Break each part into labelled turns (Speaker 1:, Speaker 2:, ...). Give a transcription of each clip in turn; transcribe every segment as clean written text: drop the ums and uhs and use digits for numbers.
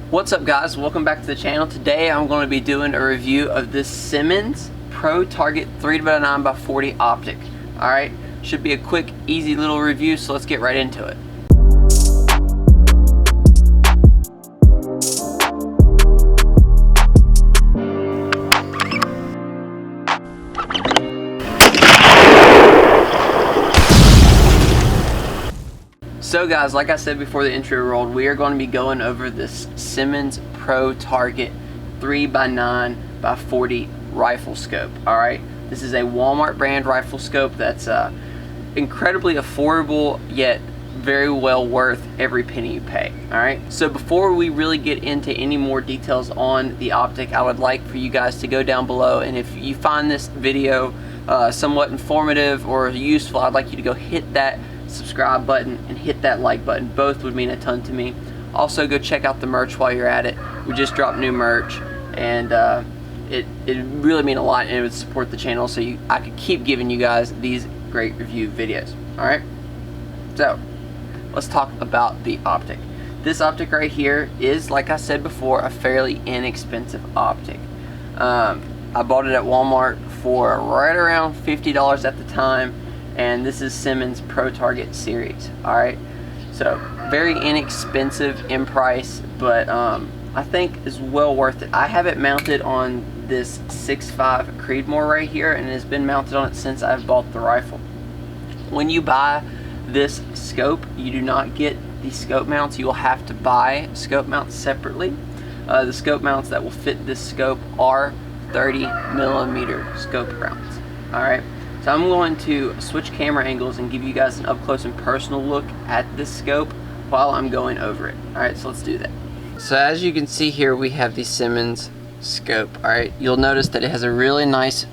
Speaker 1: What's up guys, welcome back to the channel. Today I'm going to be doing a review of this Simmons Pro Target 3x9x40 optic. Alright, should be a quick, easy little review, so let's get right into it. So guys, like I said before the intro rolled, we are going to be going over this Simmons Pro Target 3x9x40 rifle scope. Alright, this is a Walmart brand rifle scope that's incredibly affordable, yet very well worth every penny you pay. Alright, so before we really get into any more details on the optic, I would like for you guys to go down below, and if you find this video somewhat informative or useful, I'd like you to go hit that subscribe button and hit that like button. Both would mean a ton to me. Also, go check out the merch while you're at it. We just dropped new merch, and it really mean a lot, and it would support the channel so I could keep giving you guys these great review videos. Alright, so let's talk about the optic. This optic right here is, like I said before, a fairly inexpensive optic. I bought it at Walmart for right around $50 at the time, and this is Simmons Pro Target series. Alright, so very inexpensive in price, but I think is well worth it. I have it mounted on this 6.5 Creedmoor right here, and it has been mounted on it since I've bought the rifle. When you buy this scope, you do not get the scope mounts. You will have to buy scope mounts separately. The scope mounts that will fit this scope are 30mm scope rounds. Alright, so I'm going to switch camera angles and give you guys an up close and personal look at this scope while I'm going over it. Alright, so let's do that. So as you can see here, we have the Simmons scope. Alright, you'll notice that it has a really nice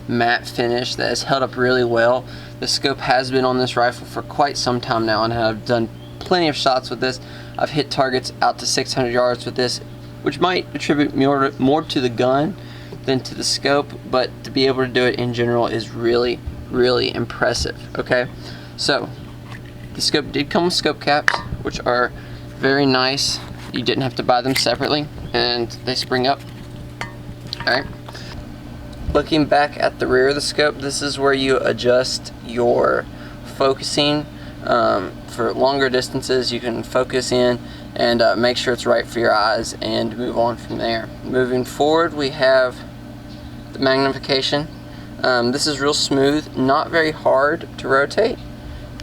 Speaker 1: matte finish that has held up really well. The scope has been on this rifle for quite some time now, and I've done plenty of shots with this. I've hit targets out to 600 yards with this, which might attribute more to the gun than to the scope, but to be able to do it in general is really impressive. Okay, so the scope did come with scope caps, which are very nice. You didn't have to buy them separately, and they spring up. Alright, looking back at the rear of the scope, this is where you adjust your focusing. For longer distances, you can focus in and make sure it's right for your eyes and move on from there. Moving forward, we have the magnification. This is real smooth, not very hard to rotate.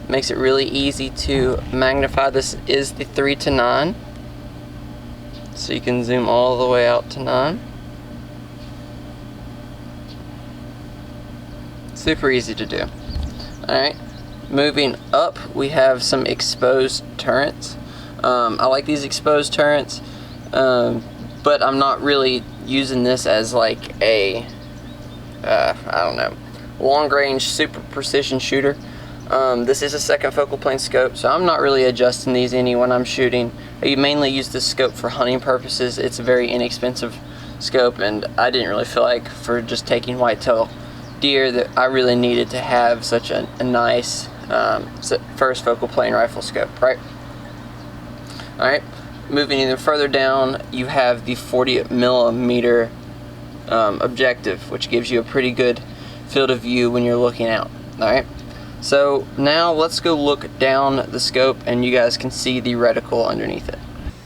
Speaker 1: Makes it really easy to magnify. This is the 3:9, so you can zoom all the way out to 9. Super easy to do. Alright, moving up, we have some exposed turrets. I like these exposed turrets, but I'm not really using this as like a I don't know, long range super precision shooter. This is a second focal plane scope, so I'm not really adjusting these any when I'm shooting. I mainly use this scope for hunting purposes. It's a very inexpensive scope, and I didn't really feel like for just taking whitetail deer that I really needed to have such a nice first focal plane rifle scope, right? Alright, moving even further down, you have the 40mm objective, which gives you a pretty good field of view when you're looking out. Alright, so now let's go look down the scope, and you guys can see the reticle underneath it.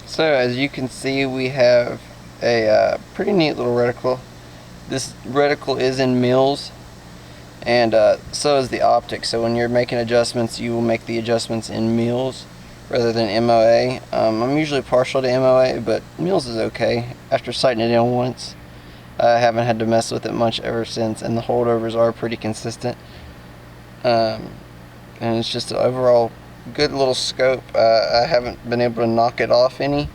Speaker 1: So as you can see, we have a pretty neat little reticle. This reticle is in mils, and so is the optic. So when you're making adjustments, you will make the adjustments in mils rather than MOA. I'm usually partial to MOA, but mils is okay. After sighting it in once, I haven't had to mess with it much ever since, and the holdovers are pretty consistent. And it's just an overall good little scope. I haven't been able to knock it off any,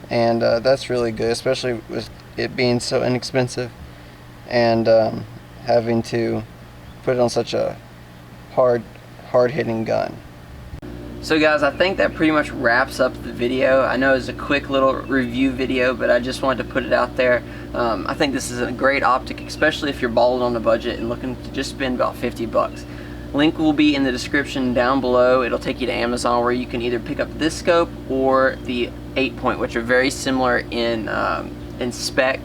Speaker 1: and that's really good, especially with it being so inexpensive and having to put it on such a hard-hitting gun. So guys, I think that pretty much wraps up the video. I know it's a quick little review video, but I just wanted to put it out there. I think this is a great optic, especially if you're balling on a budget and looking to just spend about 50 bucks. Link will be in the description down below. It'll take you to Amazon, where you can either pick up this scope or the 8-point, which are very similar in spec.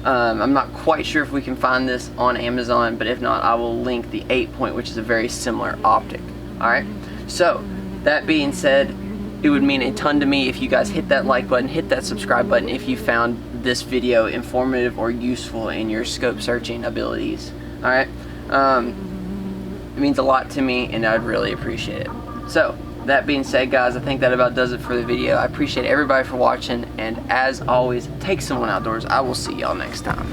Speaker 1: I'm not quite sure if we can find this on Amazon, but if not, I will link the 8-point, which is a very similar optic. Alright, so that being said, it would mean a ton to me if you guys hit that like button, hit that subscribe button if you found this video informative or useful in your scope searching abilities. Alright, it means a lot to me, and I'd really appreciate it. So, that being said, guys, I think that about does it for the video. I appreciate everybody for watching, and as always, take someone outdoors. I will see y'all next time.